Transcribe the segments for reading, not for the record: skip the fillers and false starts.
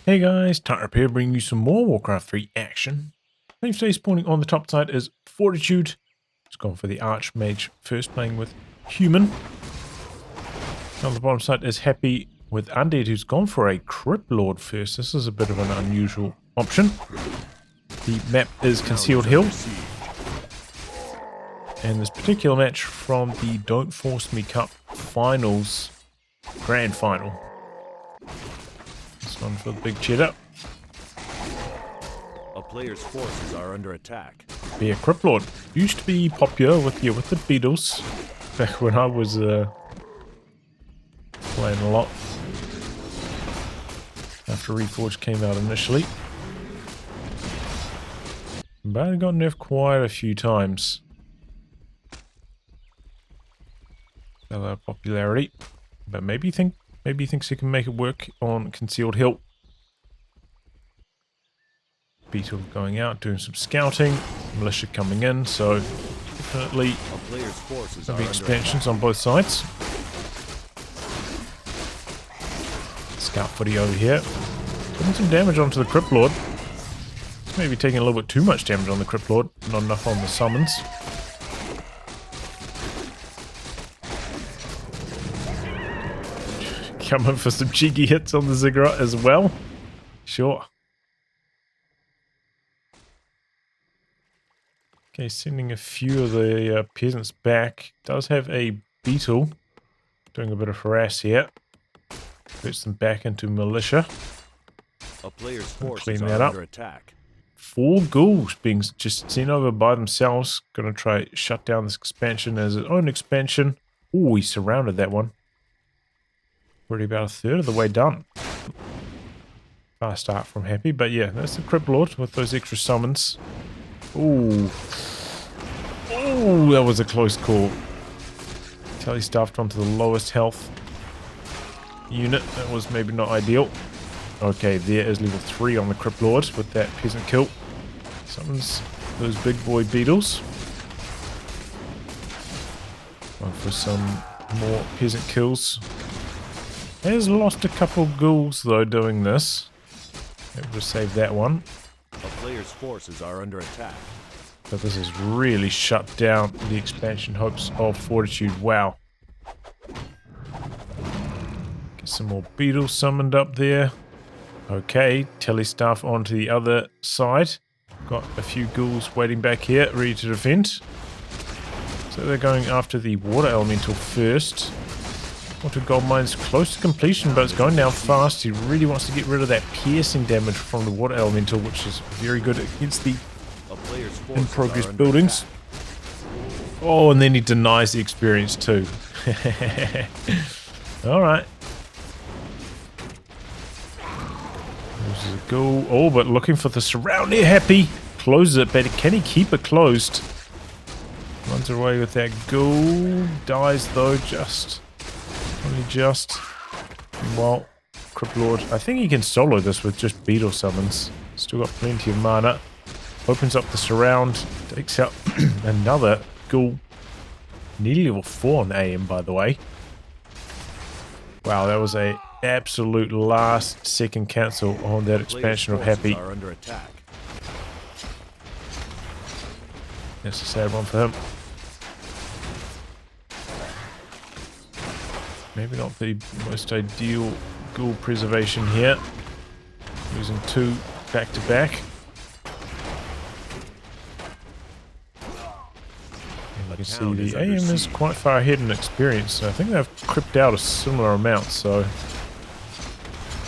Hey guys, Tarp here bringing you some more Warcraft 3 action. Name today spawning on the top side is Fortitude. It's gone for the Archmage first, playing with Human. On the bottom side is Happy with Undead, who's gone for a Crypt Lord first. This is a bit of an unusual option. The map is Concealed Hill. And this particular match from the Don't Force Me Cup finals, grand final. This one for the big cheddar. A player's forces are under attack. Be a Crypt Lord. Used to be popular with the Beatles back when I was playing a lot. After Reforged came out initially. But it got nerfed quite a few times. Other popularity. But maybe he thinks he can make it work on Concealed Hill. Beetle going out, doing some scouting. Militia coming in, so definitely there'll be expansions on both sides. Scout footy over here. Putting some damage onto the Crypt Lord. Maybe taking a little bit too much damage on the Crypt Lord, not enough on the summons. Coming for some cheeky hits on the Ziggurat as well. Sure. Okay, sending a few of the peasants back. Does have a beetle. Doing a bit of harass here. Puts them back into militia. A player's forces clean are that up. under attack. 4 ghouls being just sent over by themselves. Gonna try shut down this expansion as its own expansion. Oh, he surrounded that one. Already about a third of the way done. Fast start from Happy, but yeah, that's the Crypt Lord with those extra summons. Ooh. Oh, that was a close call. Telly staffed onto the lowest health unit. That was maybe not ideal. Okay, there is level 3 on the Crypt Lord with that peasant kill. Summons those big boy beetles. Going for some more peasant kills. Has lost a couple ghouls though doing this. Able to save that one. A player's forces are under attack. But this has really shut down the expansion hopes of Fortitude. Wow. Get some more beetles summoned up there. Okay, telestaff onto the other side. Got a few ghouls waiting back here, ready to defend. So they're going after the water elemental first. Water gold mine's close to completion, but it's going down fast. He really wants to get rid of that piercing damage from the water elemental, which is very good against the in-progress buildings. Oh, and then he denies the experience too. Alright. There's a ghoul. Oh, but looking for the surround here. Happy. Closes it, but can he keep it closed? Runs away with that ghoul. Dies though, just. Only just. Meanwhile, Crypt Lord, I think he can solo this with just beetle summons. Still got plenty of mana. Opens up the surround. Takes out another ghoul. Nearly level 4 on the AM, by the way. Wow, that was a absolute last second cancel on that expansion of Happy. That's a sad one for him. Maybe not the most ideal ghoul preservation here. Losing 2 back to back. And you can see the AM is quite far ahead in experience. So I think they've cripped out a similar amount, so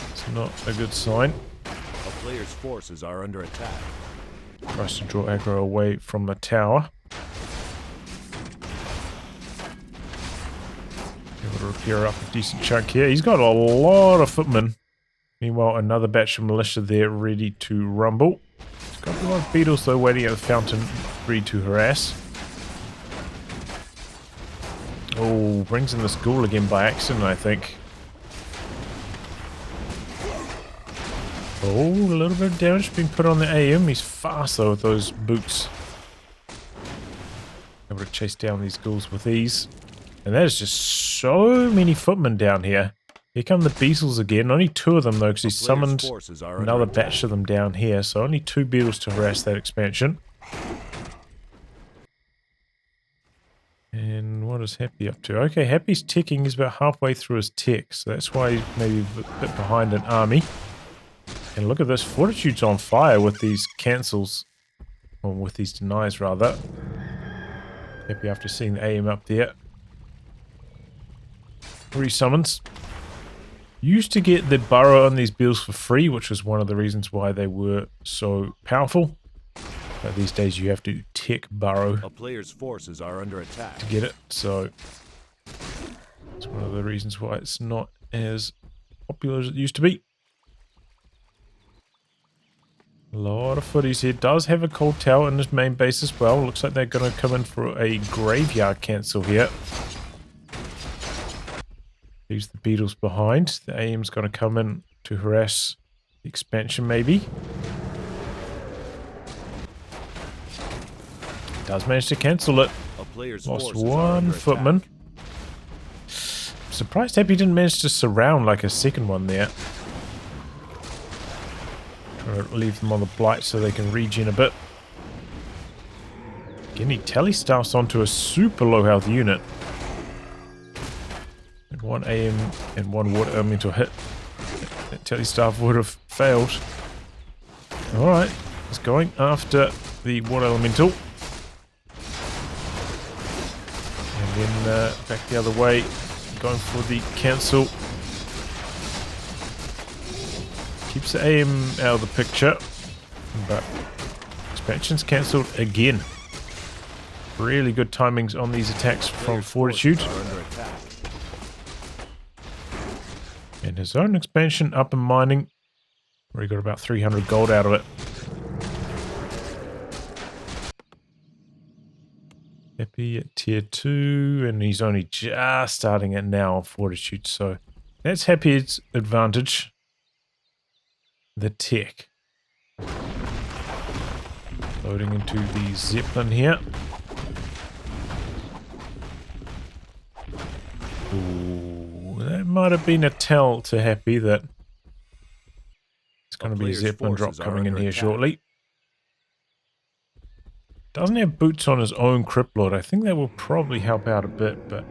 it's not a good sign. A player's forces are under attack. Tries to draw aggro away from the tower. Able to repair up a decent chunk here. He's got a lot of footmen. Meanwhile, another batch of militia there ready to rumble. He's got a lot of beetles though waiting at the fountain, ready to harass. Oh, brings in this ghoul again by accident, I think. Oh, a little bit of damage being put on the AM. He's fast though with those boots. Able to chase down these ghouls with ease. And there's just so many footmen down here. Here come the beetles again. Only 2 of them though, because he A player's summoned forces are another under batch of them down here. So only 2 beetles to harass that expansion. And what is Happy up to? Okay, Happy's ticking. He's about halfway through his tick, so that's why he's maybe a bit behind an army. And look at this. Fortitude's on fire with these cancels. Or with these denies, rather. Happy after seeing the AM up there. Resummons. Used to get the burrow on these bills for free, which was one of the reasons why they were so powerful. But these days you have to tick burrow A player's forces are under attack. to get it, so it's one of the reasons why it's not as popular as it used to be. A lot of footies here. Does have a cold tower in his main base as well. Looks like they're going to come in for a graveyard cancel here. Leaves the beetles behind. The AM's going to come in to harass the expansion maybe. Does manage to cancel it. A player's Lost forces are one under footman. attack. Surprised Happy didn't manage to surround like a second one there. Trying to leave them on the blight so they can regen a bit. Again, he telestaffs onto a super low health unit. And 1 AM and 1 water elemental hit. That telestaff would have failed. Alright, he's going after the water elemental. And then back the other way, going for the cancel. Keeps the AM out of the picture, but expansion's cancelled again. Really good timings on these attacks from Fortitude. And his own expansion up in mining. Already got about 300 gold out of it. Happy at tier 2, and he's only just starting it now on Fortitude, so that's Happy's advantage. The tech. Loading into the Zeppelin here. Ooh, that might have been a tell to Happy that it's going to be a Zeppelin drop coming in here shortly. Doesn't have boots on his own Crypt Lord. I think that will probably help out a bit, but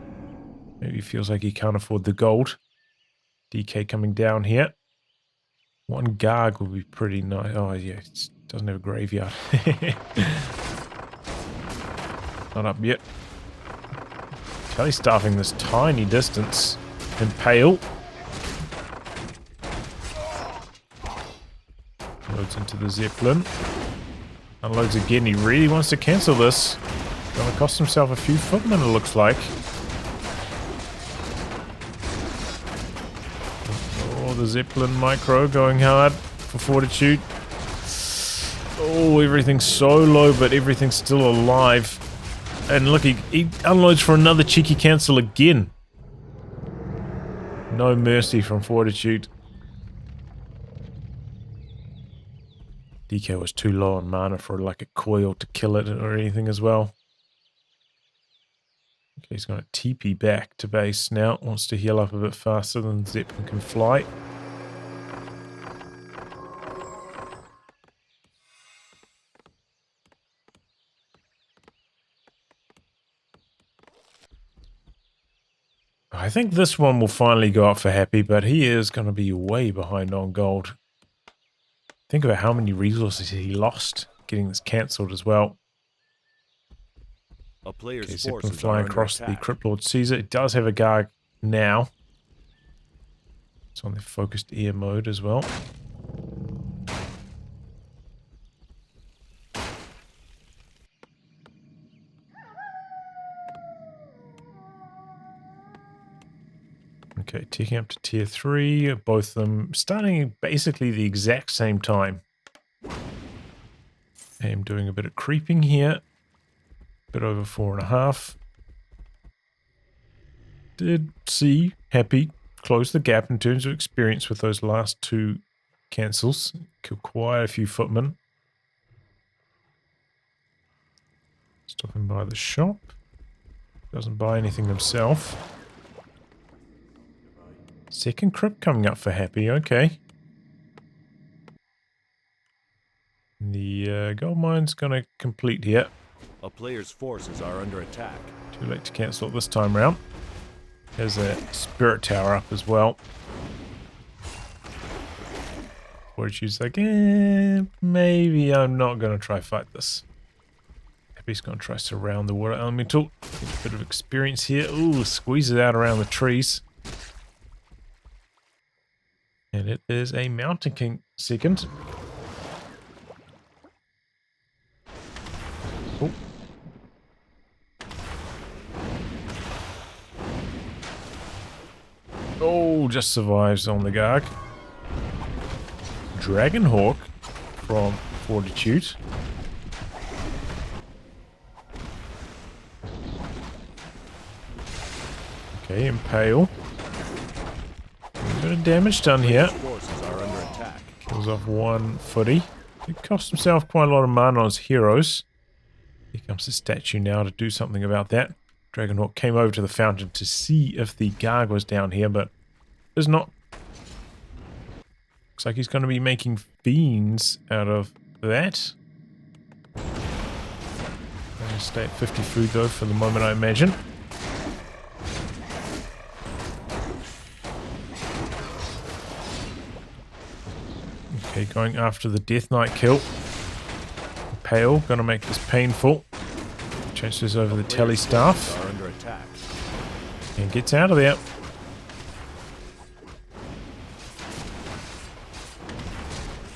maybe he feels like he can't afford the gold. DK coming down here. 1 Garg would be pretty nice. Oh, yeah, it doesn't have a graveyard. Not up yet. Telestaffing this tiny distance. Impale. Loads into the Zeppelin. Unloads again. He really wants to cancel this. Gonna cost himself a few footmen, it looks like. Oh, the Zeppelin micro going hard for Fortitude. Oh, everything's so low, but everything's still alive. And look, he unloads for another cheeky cancel again. No mercy from Fortitude. DK was too low on mana for like a coil to kill it or anything as well. Okay, he's going to TP back to base now. Wants to heal up a bit faster than Zeppelin can fly. I think this one will finally go up for Happy, but he is going to be way behind on gold. Think about how many resources he lost getting this cancelled as well. A player's Okay, Zeppelin forces flying are across under the attack. Crypt Lord Caesar. It does have a Garg now. It's on the focused ear mode as well. Okay, taking up to tier 3. Both of them starting basically the exact same time. I am doing a bit of creeping here. Bit over 4.5. Did see Happy close the gap in terms of experience with those last 2 cancels. Killed quite a few footmen. Stopping by the shop. Doesn't buy anything himself. Second crypt coming up for Happy, okay. The gold mine's gonna complete here. A player's forces are under attack. Too late to cancel it this time round. There's a spirit tower up as well. Fortitude's like, maybe I'm not going to try fight this. Happy's going to try surround the water elemental. Get a bit of experience here. Ooh, squeeze it out around the trees. And it is a Mountain King second. Oh. Oh, just survives on the Garg. Dragonhawk from Fortitude. Okay, Impale. A bit of damage done here. Forces are under attack. Kills off one footy. He cost himself quite a lot of mana on his heroes. Here comes the statue now to do something about that. Dragonhawk came over to the fountain to see if the Garg was down here, but is not. Looks like he's going to be making fiends out of that. I'm going to stay at 50 food though for the moment, I imagine. Okay, going after the Death Knight kill. Pale, gonna make this painful. Changes over the telly staff. And gets out of there.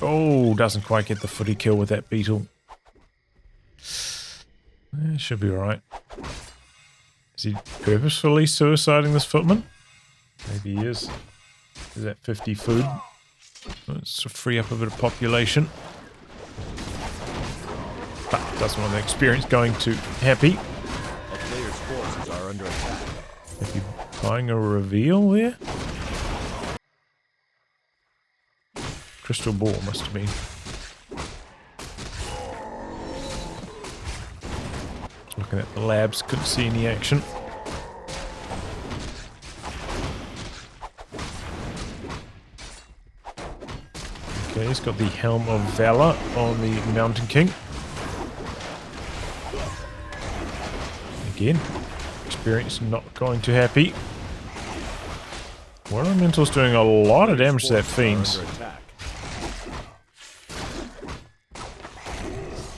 Oh, doesn't quite get the footy kill with that beetle. Should be alright. Is he purposefully suiciding this footman? Maybe he is. Is that 50 food? Let's free up a bit of population. But doesn't want the experience going to Happy. A player's forces are under attack. Happy buying a reveal there? Crystal ball must have been. Looking at the labs, couldn't see any action. Okay, he's got the Helm of Valor on the Mountain King. Again, experience not going too Happy. War Elemental's doing a lot of damage to that Fiend.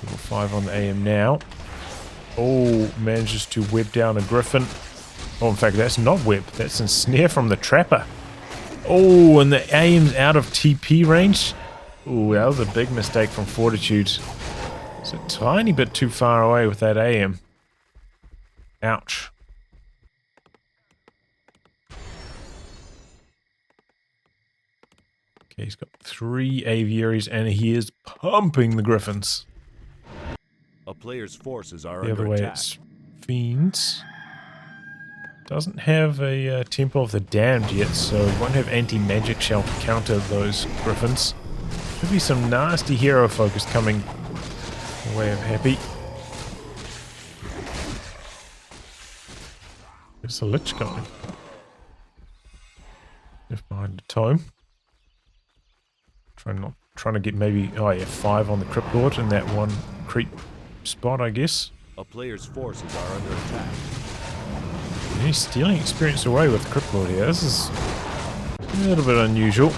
Level 5 on the AM now. Oh, manages to whip down a Griffin. Oh, in fact, that's not whip. That's ensnare from the Trapper. Oh, and the AM's out of TP range. Oh, that was a big mistake from Fortitude. It's a tiny bit too far away with that AM. Ouch. Okay, he's got 3 aviaries and he is pumping the Griffins. A player's forces are The under other way attack. it's Fiends. Doesn't have a Temple of the Damned yet, so it won't have anti-magic shell to counter those Griffins. Could be some nasty hero focus coming the way of Happy. There's a Lich going. Left behind the tome. Trying to get maybe 5 on the Crypt Lord in that one creep spot, I guess. A player's forces are under attack. And he's stealing experience away with the Crypt Lord here. This is a little bit unusual.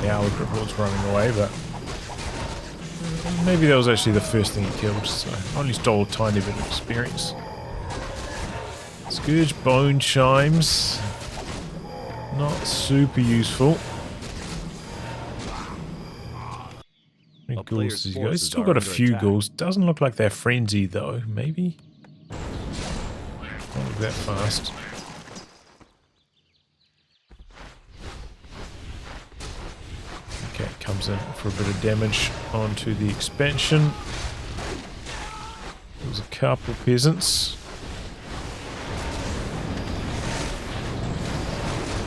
Now the Crypt Lord's running away, but maybe that was actually the first thing he killed, so only stole a tiny bit of experience. Scourge Bone Chimes. Not super useful. How many ghouls does he got? He's still got a few ghouls. Doesn't look like they're frenzied though. Maybe? Not that fast. Okay, comes in for a bit of damage onto the expansion. There's a couple peasants.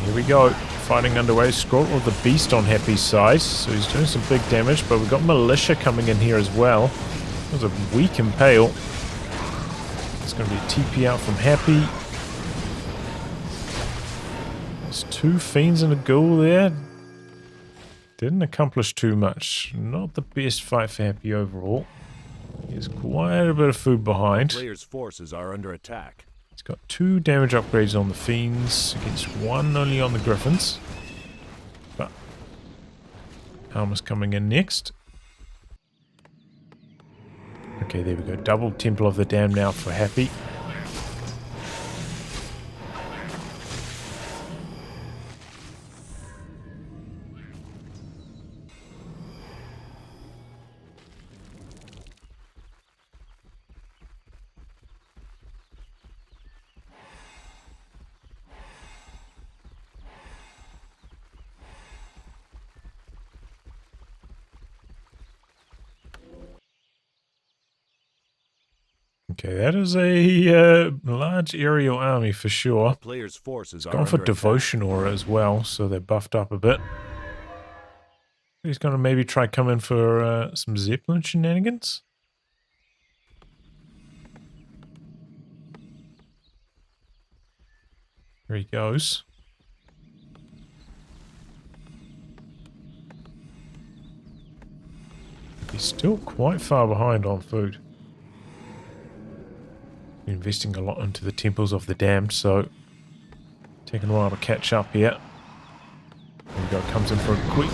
Here we go. Fighting underway. Scroll of the Beast on Happy's side. So he's doing some big damage, but we've got Militia coming in here as well. That was a weak Impale. It's going to be a TP out from Happy. There's 2 fiends and a ghoul there. Didn't accomplish too much. Not the best fight for Happy overall. There's quite a bit of food behind. Player's forces are under attack. He's got 2 damage upgrades on the fiends against 1 only on the griffins. But armor's coming in next. Okay, there we go. Double Temple of the Damned now for Happy. Okay, that is a large aerial army for sure. Player's forces are Gone for under Devotion Aura as well, so they're buffed up a bit. He's going to maybe try come in for some Zeppelin shenanigans. There he goes. He's still quite far behind on food. Investing a lot into the Temples of the Damned, so taking a while to catch up here. There we go, comes in for a quick,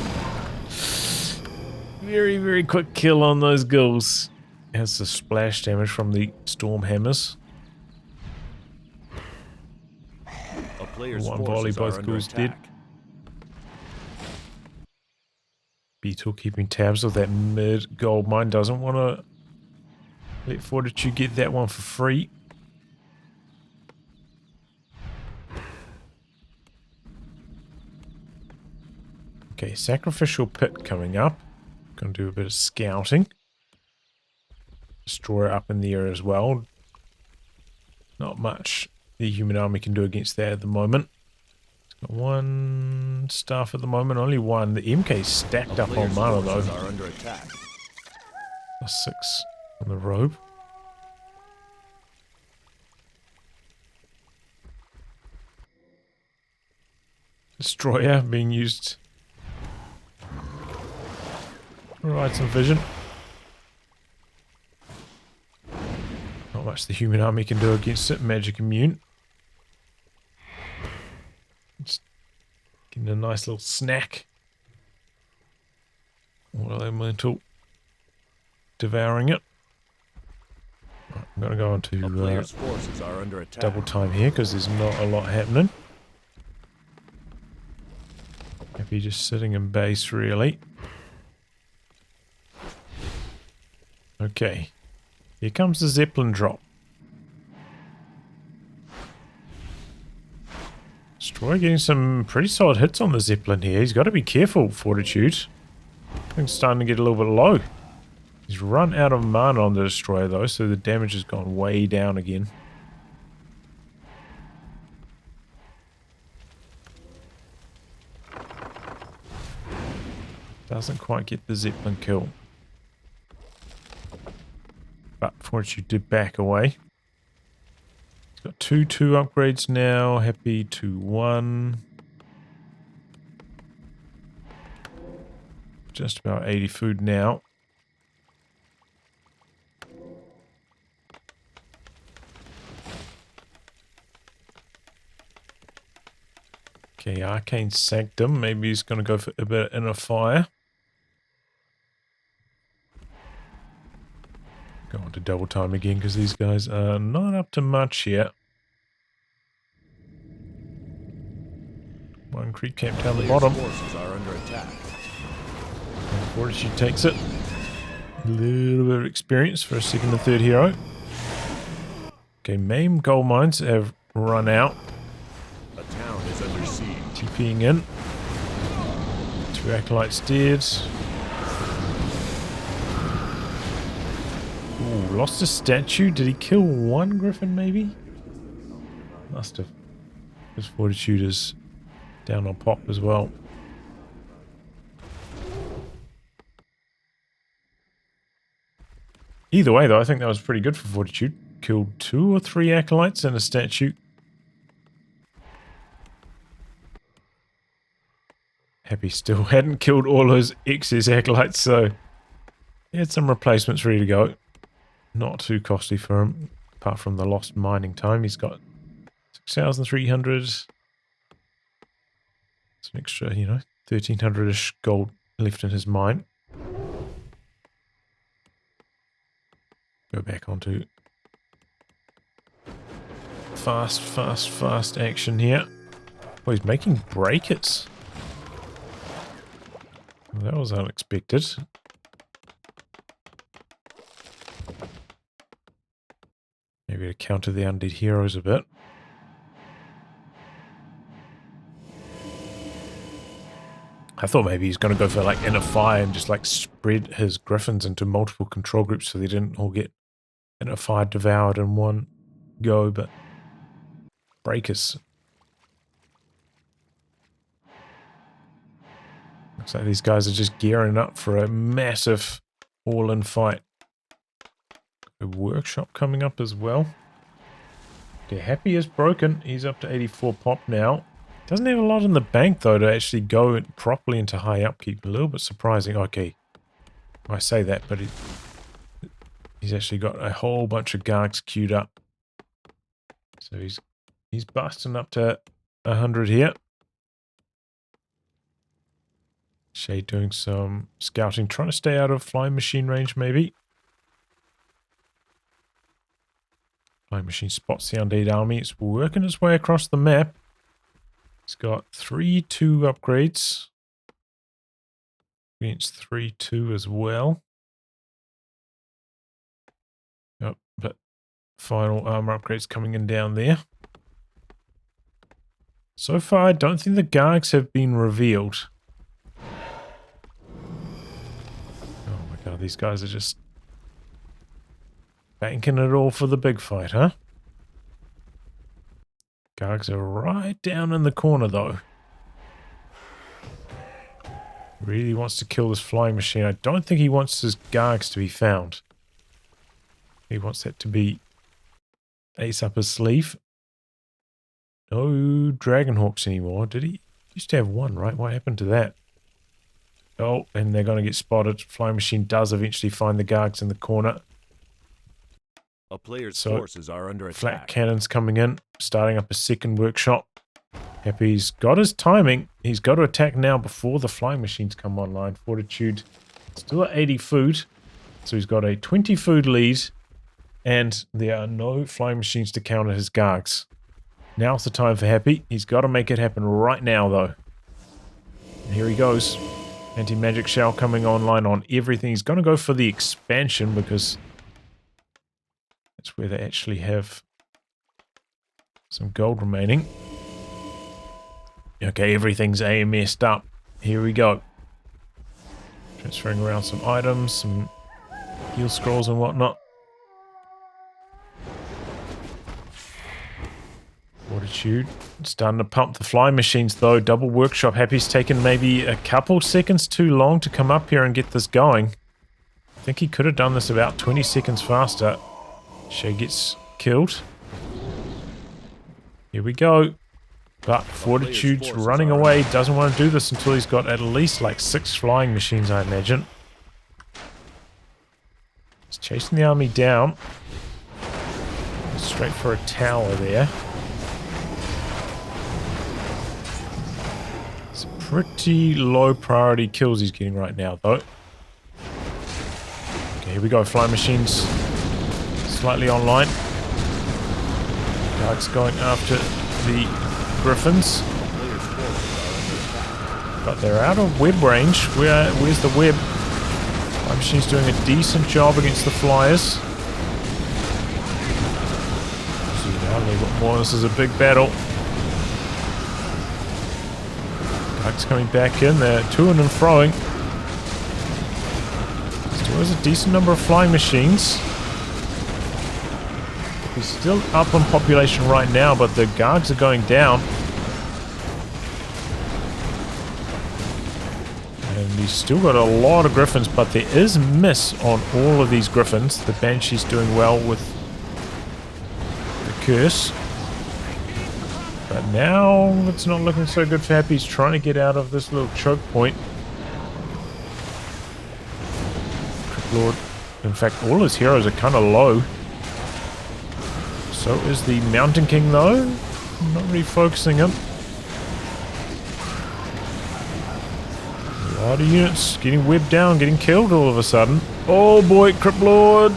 very quick kill on those ghouls. Has the splash damage from the Storm Hammers. A player's One volley, forces both are under ghouls dead. attack. Beetle keeping tabs of that mid gold mine. Doesn't want to let Fortitude get that one for free. Okay, Sacrificial Pit coming up. Gonna do a bit of scouting. Destroyer up in the air as well. Not much the human army can do against that at the moment. It's got 1 staff at the moment, only 1. The MK's stacked up on mana though. Are under attack. +6 on the robe. Destroyer being used. Provide some vision. Not much the human army can do against it. Magic immune. Just getting a nice little snack. What elemental devouring it. Right, I'm going to go on A to player's forces are under attack. double time here because there's not a lot happening. Maybe just sitting in base really. Okay, here comes the Zeppelin drop. Destroyer getting some pretty solid hits on the Zeppelin here. He's got to be careful, Fortitude. I think it's starting to get a little bit low. He's run out of mana on the Destroyer though, so the damage has gone way down again. Doesn't quite get the Zeppelin kill. But Fortitude did back away. He's got 2 upgrades now. Happy to 1. Just about 80 food now. Okay, Arcane Sanctum. Maybe he's going to go for a bit of Inner Fire. Go on to double time again because these guys are not up to much yet. 1 creep camp down the bottom. Forces are under attack. And Fortitude takes it. A little bit of experience for a 2nd and 3rd hero. Okay, Maim gold mines have run out. A town is under siege. TPing in. 2 acolytes dead. Ooh, lost a statue. Did he kill 1 griffin maybe? Must have. His Fortitude is down on pop as well. Either way though, I think that was pretty good for Fortitude. killed 2 or 3 acolytes and a statue. Happy still hadn't killed all those excess acolytes, so he had some replacements ready to go. Not too costly for him, apart from the lost mining time. He's got 6,300. It's an extra, 1,300-ish gold left in his mine. Go back onto fast action here. Oh, he's making breakers. Well, that was unexpected. Maybe to counter the undead heroes a bit. I thought maybe he's going to go for like inner fire and just like spread his griffins into multiple control groups so they didn't all get inner fire devoured in one go, but breakers. Looks like these guys are just gearing up for a massive all-in fight. A workshop coming up as well. Okay, Happy is broken. He's up to 84 pop now. Doesn't have a lot in the bank though to actually go properly into high upkeep. A little bit surprising. Okay, I say that, but he's actually got a whole bunch of gargs queued up. So he's busting up to 100 here. Shay doing some scouting, trying to stay out of flying machine range maybe. Flying machine spots the undead army. It's working its way across the map. It's got 3-2 upgrades. Against 3-2 as well. Yep, but final armor upgrades coming in down there. So far, I don't think the gargs have been revealed. Oh my god, these guys are just banking it all for the big fight, huh? Gargs are right down in the corner, though. Really wants to kill this flying machine. I don't think he wants his gargs to be found. He wants that to be ace up his sleeve. No Dragonhawks anymore, did he? He used to have one, right? What happened to that? Oh, and they're going to get spotted. Flying machine does eventually find the gargs in the corner. A player's forces are under Flat attack. cannons coming in, starting up a second workshop. Happy's got his timing. He's got to attack now before the flying machines come online. Fortitude still at 80 food, so he's got a 20 food lead, and there are no flying machines to counter his gargs. Now's the time for Happy. He's got to make it happen right now, though. And here he goes. Anti-magic shell coming online on everything. He's going to go for the expansion because that's where they actually have some gold remaining. Okay, everything's AMS'd up. Here we go. Transferring around some items, some heal scrolls and whatnot. Fortitude starting to pump the flying machines though. Double workshop. Happy's taken maybe a couple seconds too long to come up here and get this going. I think he could have done this about 20 seconds faster. Shay gets killed. Here we go. But Fortitude's running away. Doesn't want to do this until he's got at least like 6 flying machines, I imagine. He's chasing the army down. Straight for a tower there. It's pretty low priority kills he's getting right now, though. Okay, here we go. Flying machines slightly online. Dark's going after the griffins. But they're out of web range. Where's the web? My machine's doing a decent job against the flyers. See now a little bit more. This is a big battle. Dark's coming back in. They're toing and froing. Still has a decent number of flying machines. He's still up on population right now, but the guards are going down. And he's still got a lot of griffins, but there is miss on all of these griffins. The Banshee's doing well with curse. But now it's not looking so good for Happy. He's trying to get out of this little choke point. Lord. In fact, all his heroes are kind of low. So is the Mountain King, though. Not really focusing him. A lot of units getting webbed down, getting killed all of a sudden. Oh boy, Crypt Lord.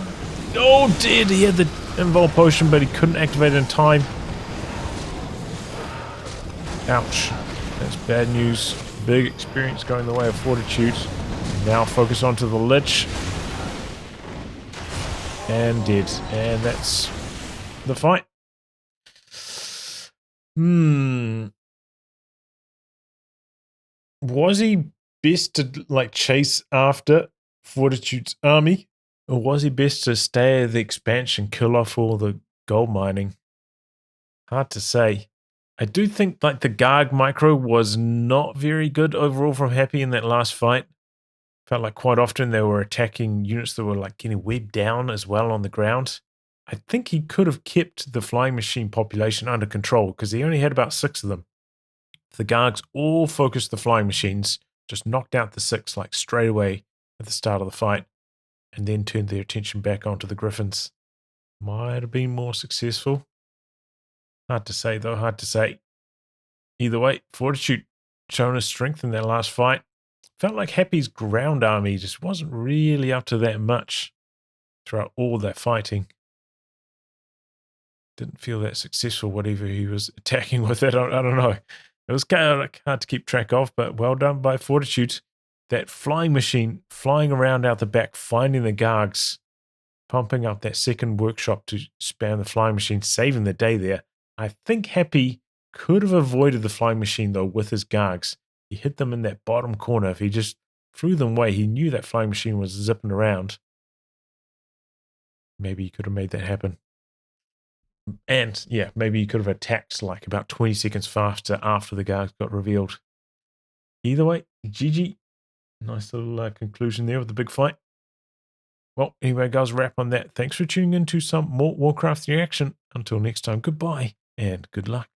Oh, dead. He had the invul potion, but he couldn't activate it in time. Ouch. That's bad news. Big experience going the way of Fortitude. Now focus onto the Lich. And dead. And that's the fight. Was he best to like chase after Fortitude's army? Or was he best to stay at the expansion, kill off all the gold mining? Hard to say. I do think like the Garg micro was not very good overall from Happy in that last fight. Felt like quite often they were attacking units that were like getting webbed down as well on the ground. I think he could have kept the flying machine population under control because he only had about 6 of them. The Gargs all focused the flying machines, just knocked out the 6 like straight away at the start of the fight, and then turned their attention back onto the Griffins. Might have been more successful. Hard to say though, hard to say. Either way, Fortitude shown his strength in that last fight. Felt like Happy's ground army just wasn't really up to that much throughout all that fighting. Didn't feel that successful, whatever he was attacking with it. I don't know. It was kind of hard to keep track of, but well done by Fortitude. That flying machine flying around out the back, finding the Gargs, pumping up that second workshop to spam the flying machine, saving the day there. I think Happy could have avoided the flying machine, though, with his Gargs. He hit them in that bottom corner. If he just threw them away, he knew that flying machine was zipping around. Maybe he could have made that happen. And, yeah, maybe he could have attacked like about 20 seconds faster after the Gargs got revealed. Either way, GG. Nice little conclusion there with the big fight. Well, anyway, guys, wrap on that. Thanks for tuning in to some more Warcraft reaction. Until next time, goodbye and good luck.